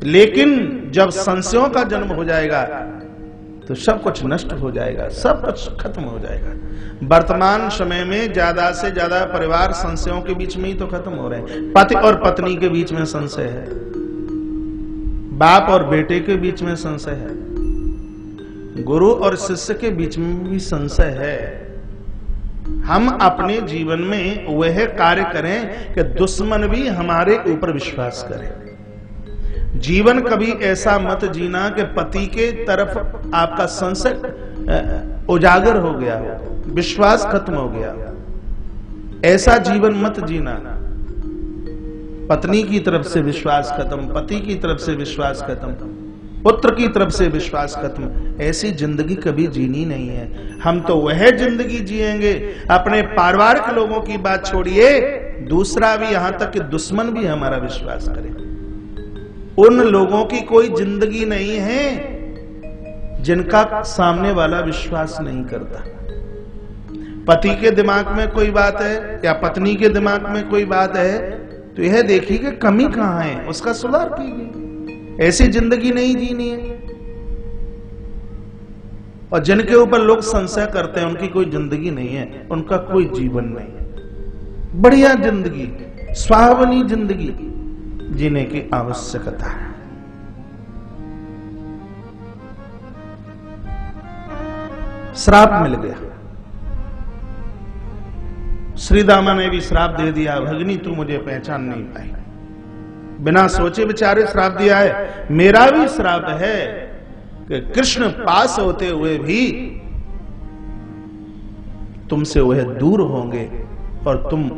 लेकिन जब संशयों का जन्म हो जाएगा तो सब कुछ नष्ट हो जाएगा, सब कुछ खत्म हो जाएगा। वर्तमान समय में ज्यादा से ज्यादा परिवार संशयों के बीच में ही तो खत्म हो रहे हैं। पति और पत्नी के बीच में संशय है, बाप और बेटे के बीच में संशय है, गुरु और शिष्य के बीच में भी संशय है। हम अपने जीवन में वह कार्य करें कि दुश्मन भी हमारे ऊपर विश्वास करे। जीवन कभी ऐसा मत जीना कि पति के तरफ आपका संशय उजागर हो गया, विश्वास खत्म हो गया। ऐसा जीवन मत जीना। पत्नी की तरफ से विश्वास खत्म, पति की तरफ से विश्वास खत्म, पुत्र की तरफ से विश्वास खत्म। ऐसी जिंदगी कभी जीनी नहीं है। हम तो वह जिंदगी जिएंगे, अपने पारिवारिक लोगों की बात छोड़िए, दूसरा भी, यहां तक कि दुश्मन भी हमारा विश्वास करे। उन लोगों की कोई जिंदगी नहीं है जिनका सामने वाला विश्वास नहीं करता। पति के दिमाग में कोई बात है या पत्नी के दिमाग में कोई बात है तो यह देखिए कि कमी कहां है, उसका सुधार कीजिए। ऐसी जिंदगी नहीं जीनी है। और जिनके ऊपर लोग संशय करते हैं उनकी कोई जिंदगी नहीं है, उनका कोई जीवन नहीं है। बढ़िया जिंदगी, सुहावनी जिंदगी जीने की आवश्यकता है। श्राप मिल गया। श्रीदामा ने भी श्राप दे दिया, भगनी तू मुझे पहचान नहीं पाई। बिना सोचे विचारे श्राप दिया है। मेरा भी श्राप है कि कृष्ण पास होते हुए भी तुमसे वह दूर होंगे और तुम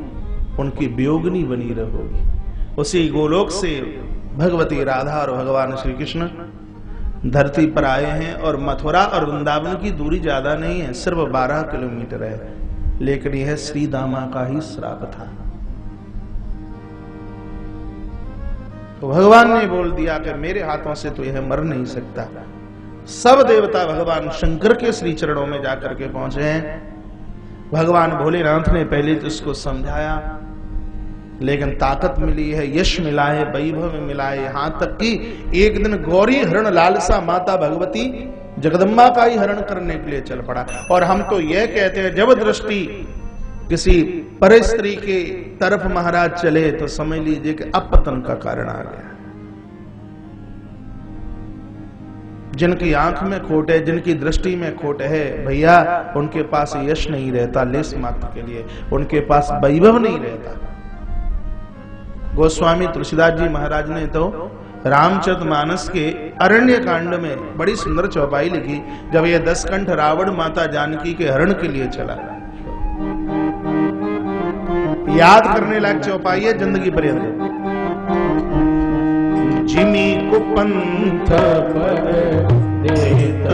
उनकी वियोगिनी बनी रहोगी। उसी गोलोक से भगवती राधा और भगवान श्री कृष्ण धरती पर आए हैं और मथुरा और वृंदावन की दूरी ज्यादा नहीं है, सिर्फ 12 किलोमीटर है। लेकिन यह श्रीदामा का ही श्राप था। तो भगवान ने बोल दिया कि मेरे हाथों से तो यह मर नहीं सकता। सब देवता भगवान शंकर के श्री चरणों में जाकर के पहुंचे हैं। भगवान भोलेनाथ ने पहले तो इसको समझाया, लेकिन ताकत मिली है, यश मिला है, वैभव मिला है। यहां तक कि एक दिन गौरी हरण लालसा माता भगवती जगदम्बा का ही हरण करने के लिए चल पड़ा। और हम तो यह कहते हैं जब दृष्टि किसी पर स्त्री के तरफ महाराज चले तो समझ लीजिए कि अपतन का कारण आ गया। जिनकी आंख में खोट है, जिनकी दृष्टि में खोट है, भैया उनके पास यश नहीं रहता लेस मात्र के लिए, उनके पास वैभव नहीं रहता। गोस्वामी तुलसीदास जी महाराज ने तो रामचरितमानस के अरण्य कांड में बड़ी सुंदर चौपाई लिखी। जब यह 10 कंठ रावण माता जानकी के हरण के लिए चला, याद करने लायक चौपाई है जिंदगी पर्यंत। जिमी कुपंथ पर देत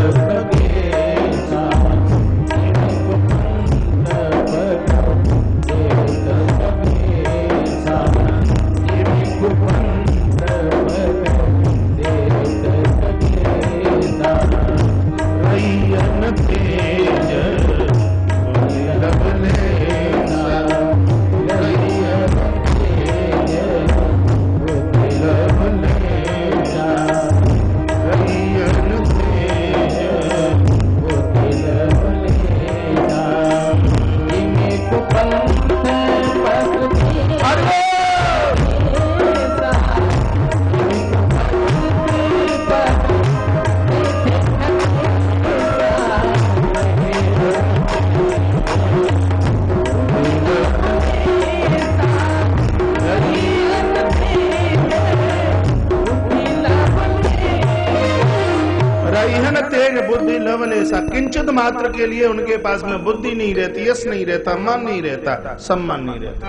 किंचित मात्र के लिए उनके पास में बुद्धि नहीं रहती, यश नहीं रहता, मान नहीं रहता, सम्मान नहीं रहता।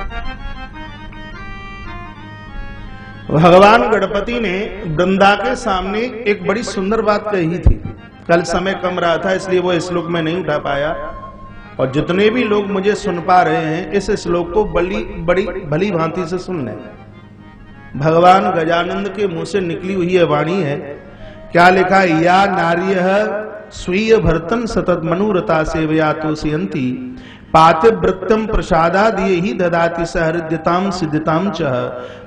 भगवान गणपति ने वृंदा के सामने एक बड़ी सुंदर बात कही थी। कल समय कम रहा था इसलिए वो श्लोक में नहीं उठा पाया, और जितने भी लोग मुझे सुन पा रहे हैं इस श्लोक को बड़ी भली भांति से सुन लें। भगवान गजानंद के मुंह से निकली हुई ये वाणी है। क्या लिखा है? या नार्यः स्वीय भर्तन सतत मनोरथा सेवया तोषयन्ति पातिव्रत्यम प्रसादादिये ही ददाति सहृद्यताम सिद्धिताम च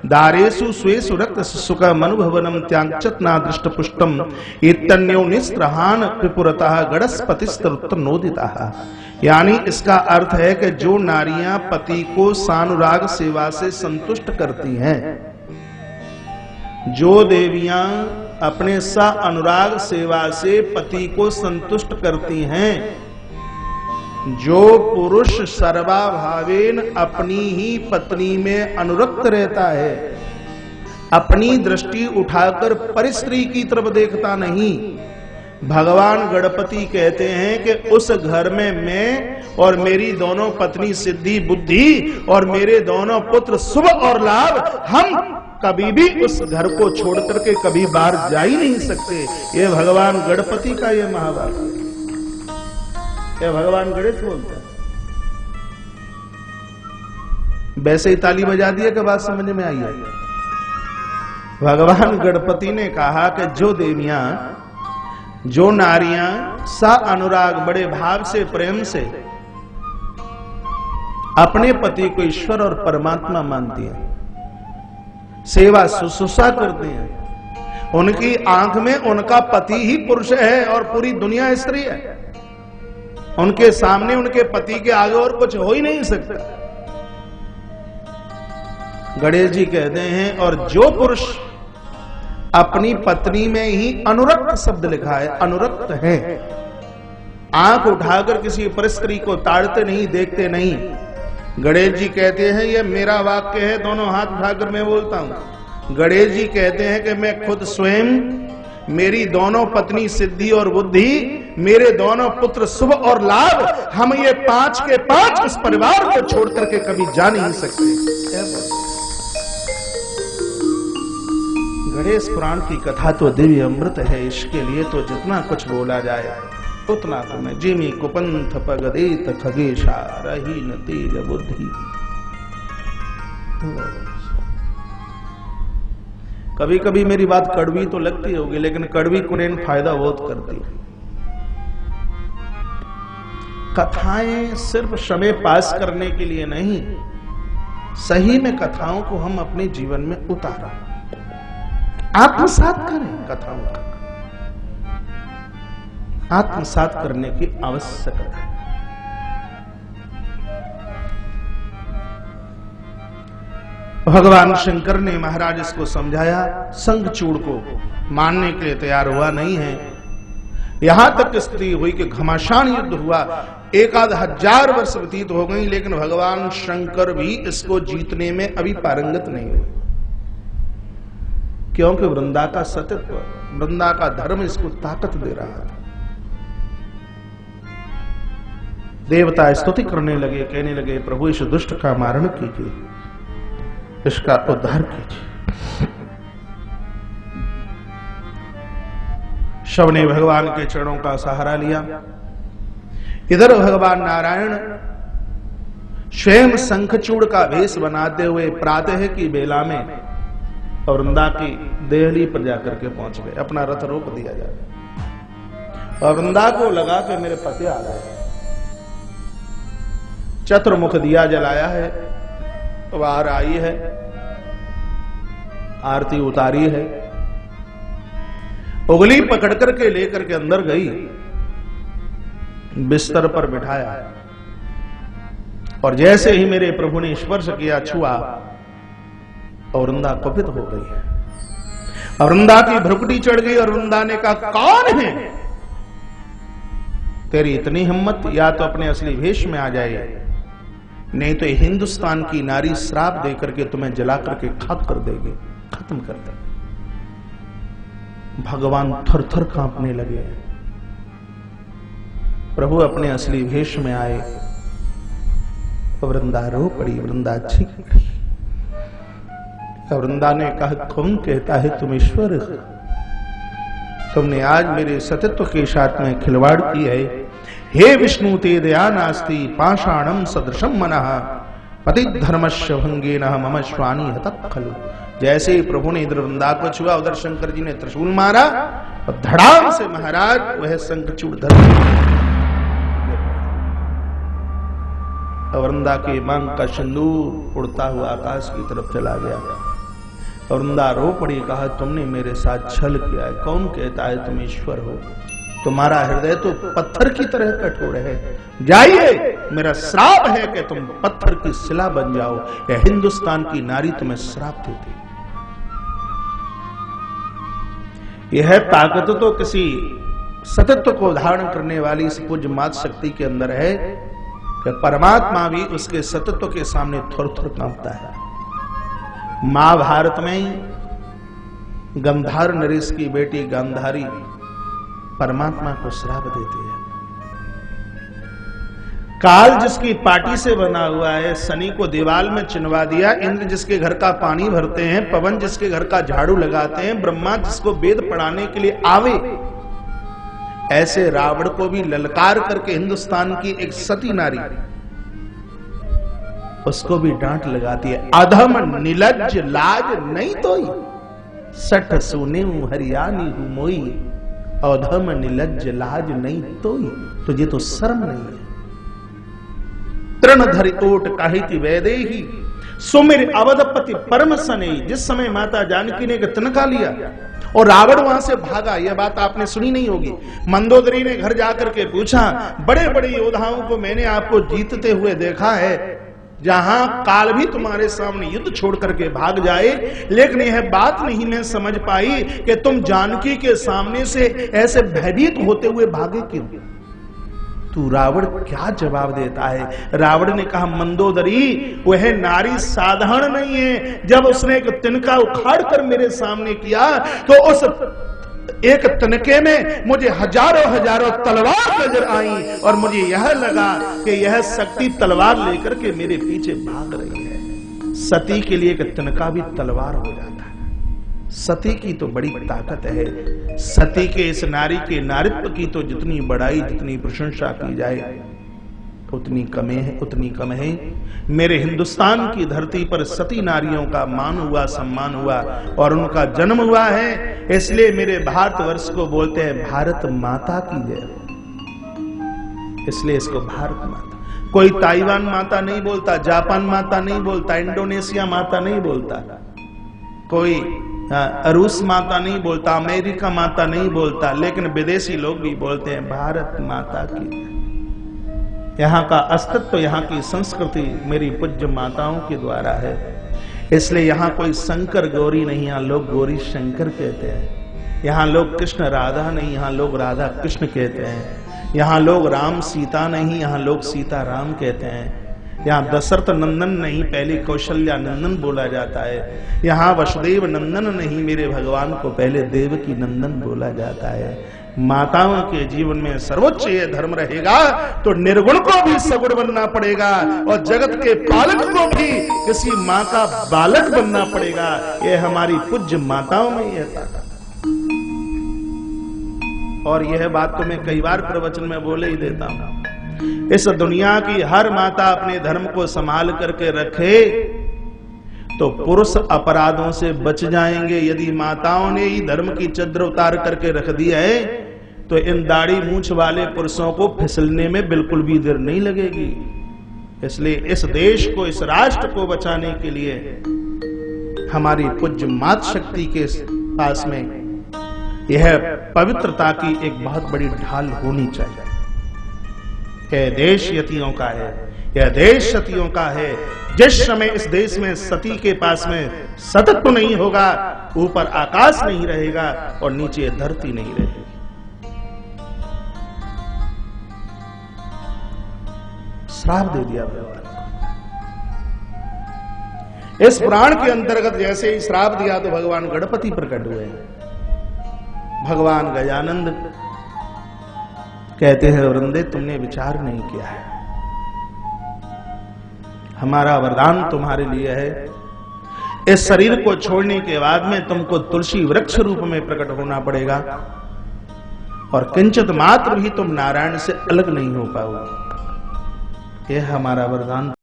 दारेषु स्वेषु रक्त सुखम अनुभवनम त्यागचत ना दृष्टपुष्टम एतन्यो निस्त्रहान त्रिपुरतः गणस्पतिस्तरुत्तनोदितः। यानी इसका अर्थ है कि जो नारियां पति को सानुराग सेवा से संतुष्ट करती हैं, जो देवियां अपने सा अनुराग सेवा से पति को संतुष्ट करती हैं, जो पुरुष सर्वाभावेन अपनी ही पत्नी में अनुरक्त रहता है, अपनी दृष्टि उठाकर परिस्त्री की तरफ देखता नहीं, भगवान गणपति कहते हैं कि उस घर में मैं और मेरी दोनों पत्नी सिद्धि बुद्धि और मेरे दोनों पुत्र शुभ और लाभ, हम कभी भी उस घर को छोड़ करके कभी बाहर जा ही नहीं सकते। ये भगवान गणपति का ये महावाक्य, ये भगवान गणेश बोलते हैं। वैसे ही ताली बजा दिया कि बात समझ में आई है? भगवान गणपति ने कहा कि जो देवियां, जो नारियां सा अनुराग बड़े भाव से प्रेम से अपने पति को ईश्वर और परमात्मा मानती हैं, सेवा शुश्रूषा करती हैं, उनकी आंख में उनका पति ही पुरुष है और पूरी दुनिया स्त्री है, उनके सामने उनके पति के आगे और कुछ हो ही नहीं सकता। गणेश जी कहते हैं, और जो पुरुष अपनी पत्नी में ही अनुरक्त शब्द लिखा है, अनुरक्त है, आंख उठाकर किसी परिस्त्री को ताड़ते नहीं, देखते नहीं। गणेश जी कहते हैं, ये मेरा वाक्य है, दोनों हाथ उठाकर मैं बोलता हूं। गणेश जी कहते हैं कि मैं खुद स्वयं, मेरी दोनों पत्नी सिद्धि और बुद्धि, मेरे दोनों पुत्र शुभ और लाभ, हम ये 5 के 5 उस परिवार को छोड़ करके कभी जा नहीं सकते। गणेश पुराण की कथा तो दिव्य अमृत है, इसके लिए तो जितना कुछ बोला जाए उतना तो मैं। जिमी कुपंथ पगदेत खगेशा रही न तेज बुद्धि। कभी कभी मेरी बात कड़वी तो लगती होगी, लेकिन कड़वी कुरेन फायदा बहुत करती है। कथाएं सिर्फ समय पास करने के लिए नहीं, सही में कथाओं को हम अपने जीवन में उतारा, आत्मसात करें। कथाओं का आत्मसात करने की आवश्यकता है। भगवान शंकर ने महाराज इसको समझाया, शंखचूड़ को मानने के लिए तैयार हुआ नहीं है। यहां तक स्थिति हुई कि घमासान युद्ध हुआ, 1000 वर्ष व्यतीत हो गई, लेकिन भगवान शंकर भी इसको जीतने में अभी पारंगत नहीं हुए, क्योंकि वृंदा का सत्यत्व, वृंदा का धर्म इसको ताकत दे रहा था। देवता स्तुति करने लगे, कहने लगे, प्रभु इस दुष्ट का मारण कीजिए, इसका उद्धार कीजिए। शव ने भगवान के चरणों का सहारा लिया। इधर भगवान नारायण स्वयं शंखचूड़ का वेश बनाते हुए प्रातः की बेला में वृंदा की देहली पर जाकर के पहुंच गए। अपना रथ रोक दिया जाए और वृंदा को लगा कि मेरे पति आ गए। चतुर्मुख दिया जलाया है, बाहर आई है, आरती उतारी है, उंगली पकड़ करके लेकर के अंदर गई, बिस्तर पर बिठाया, और जैसे ही मेरे प्रभु ने स्पर्श किया, छुआ, और वृंदा कुपित हो गई है। और वृंदा की भ्रुकुटी चढ़ गई और वृंदा ने कहा, कौन है? तेरी इतनी हिम्मत, या तो अपने असली वेश में आ जाए, नहीं तो हिंदुस्तान की नारी श्राप देकर के तुम्हें जला करके खाक कर देगी, खत्म कर देगी। भगवान थर थर कांपने लगे। प्रभु अपने असली वेश में आए। वृंदा रो पड़ी, वृंदा छिक गई। वृंदा ने कहा, कौन कहता है तुम ईश्वर? तुमने आज मेरे सतत्व के साथ में खिलवाड़ की है। हे विष्णु ते दया नास्ति पाषाणम सदृशम मनः पति धर्मस्य भंगेन मम श्वानी हतः खलु। जैसे ही प्रभु ने इधर वृंदा को छुआ, उधर शंकर जी ने त्रिशूल मारा और धड़ाम से महाराज वह शंखचूड़ धर वृंदा के मांग का सिंदूर उड़ता हुआ आकाश की तरफ चला गया। वृंदा रो पड़ी, कहा तुमने मेरे साथ छल किया है। कौन कहता है तुम ईश्वर हो? तुम्हारा हृदय तो पत्थर की तरह कठोर है। जाइए, मेरा श्राप है कि तुम पत्थर की शिला बन जाओ। यह हिंदुस्तान की नारी तुम्हें श्राप देती। यह ताकत तो किसी सतत्व को धारण करने वाली इस पूज्य मात शक्ति के अंदर है कि परमात्मा भी उसके सतत्व के सामने थोर थोर कांपता है। महाभारत में गंधार नरेश की बेटी गांधारी परमात्मा को श्राप देती है। काल जिसकी पाटी से बना हुआ है, शनि को दीवाल में चिनवा दिया, इंद्र जिसके घर का पानी भरते हैं, पवन जिसके घर का झाड़ू लगाते हैं, ब्रह्मा जिसको वेद पढ़ाने के लिए आवे, ऐसे रावण को भी ललकार करके हिंदुस्तान की एक सती नारी उसको भी डांट लगाती है। अधम निलज्ज लाज नहीं तोई सठ सुने हरियाणी हूं मोई। अधम निलज्ज लाज नहीं तोई, तुझे तो शर्म नहीं है। तृण धरि ओट काहिति वैदेही सुमिर अवधपति परम सने। जिस समय माता जानकी ने तिनका लिया और रावण वहां से भागा, यह बात आपने सुनी नहीं होगी। मंदोदरी ने घर जाकर के पूछा, बड़े बड़े योद्धाओं को मैंने आपको जीतते हुए देखा है, जहां काल भी तुम्हारे सामने युद्ध छोड़ करके भाग जाए, लेकिन यह बात नहीं मैं समझ पाई कि तुम जानकी के सामने से ऐसे भयभीत होते हुए भागे क्यों? तू रावण क्या जवाब देता है? रावण ने कहा, मंदोदरी वह नारी साधारण नहीं है। जब उसने एक तिनका उखाड़ कर मेरे सामने किया तो उस एक तिनके में मुझे हजारों हजारों तलवार नजर आई और मुझे यह लगा कि यह शक्ति तलवार लेकर के मेरे पीछे भाग रही है। सती के लिए एक तिनका भी तलवार हो जाता है। सती की तो बड़ी ताकत है। सती के इस नारी के नारित्व की तो जितनी बड़ाई, जितनी प्रशंसा की जाए उतनी कम है। मेरे हिंदुस्तान की धरती पर सती नारियों का मान हुआ, सम्मान हुआ और उनका जन्म हुआ है। इसलिए मेरे भारतवर्ष को बोलते हैं भारत माता की जय। इसलिए इसको भारत माता। कोई ताइवान माता नहीं बोलता, जापान माता नहीं बोलता, इंडोनेशिया माता नहीं बोलता, कोई रूस माता नहीं बोलता, अमेरिका माता नहीं बोलता, लेकिन विदेशी लोग भी बोलते हैं भारत माता की। यहाँ का अस्तित्व, यहाँ की संस्कृति मेरी पूज्य माताओं के द्वारा है। इसलिए यहाँ कोई शंकर गौरी नहीं, यहाँ लोग गौरी शंकर कहते हैं। यहाँ लोग कृष्ण राधा नहीं, यहाँ लोग राधा कृष्ण कहते हैं। यहाँ लोग राम सीता नहीं, यहाँ लोग सीता राम कहते हैं। यहाँ दशरथ नंदन नहीं, पहले कौशल्या नंदन बोला जाता है। यहाँ वसुदेव नंदन नहीं, मेरे भगवान को पहले देवकी नंदन बोला जाता है। माताओं के जीवन में सर्वोच्च ये धर्म रहेगा तो निर्गुण को भी सगुण बनना पड़ेगा और जगत के पालक को भी किसी माँ का बालक बनना पड़ेगा। ये हमारी पूज्य माताओं में यह ताकत। और यह बात तो मैं कई बार प्रवचन में बोले ही देता हूं। इस दुनिया की हर माता अपने धर्म को संभाल करके रखे तो पुरुष अपराधों से बच जाएंगे। यदि माताओं ने ही धर्म की चद्र उतार करके रख दी है तो इन दाढ़ी मूंछ वाले पुरुषों को फिसलने में बिल्कुल भी देर नहीं लगेगी। इसलिए इस देश को, इस राष्ट्र को बचाने के लिए हमारी पूज्य मात शक्ति के पास में यह पवित्रता की एक बहुत बड़ी ढाल होनी चाहिए। यह देश यतियों का है, यह देश सतियों का है। जिस समय इस देश में सती के पास में सतत्व नहीं होगा, ऊपर आकाश नहीं रहेगा और नीचे धरती नहीं रहेगी। श्राप दे दिया भगवान को। इस पुराण के अंतर्गत जैसे ही श्राप दिया तो भगवान गणपति प्रकट हुए। भगवान गजानंद कहते हैं वृंदे तुमने विचार नहीं किया है, हमारा वरदान तुम्हारे लिए है, इस शरीर को छोड़ने के बाद में तुमको तुलसी वृक्ष रूप में प्रकट होना पड़ेगा और किंचित मात्र भी तुम नारायण से अलग नहीं हो पाओगे। यह हमारा वरदान